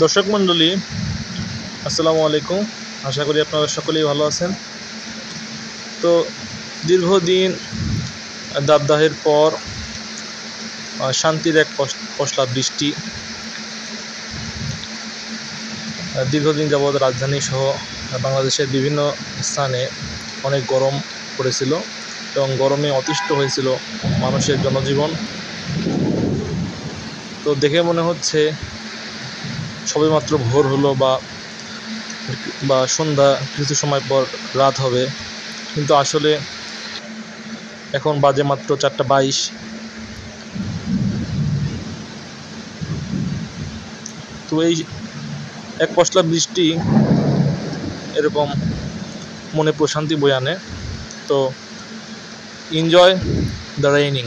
দর্শক মণ্ডলী, আসসালামু আলাইকুম। আশা করি আপনারা সকলেই ভালো আছেন। তো দীর্ঘদিন দাবদাহের পর শান্তির এক পশলা বৃষ্টি। দীর্ঘদিন যাবৎ রাজধানী সহ বাংলাদেশের বিভিন্ন স্থানে অনেক গরম পড়েছিল এবং গরমে অতিষ্ঠ হয়েছিল মানুষের জনজীবন। তো দেখে মনে হচ্ছে সবেমাত্র ভোর হলো বা সন্ধ্যা কিছু সময় পর রাত হবে, কিন্তু আসলে এখন বাজে মাত্র 4:22। তো এই এক পশলা বৃষ্টি এরকম মনে প্রশান্তি বয়ে আনে। তো এনজয় দ্য রেইনিং।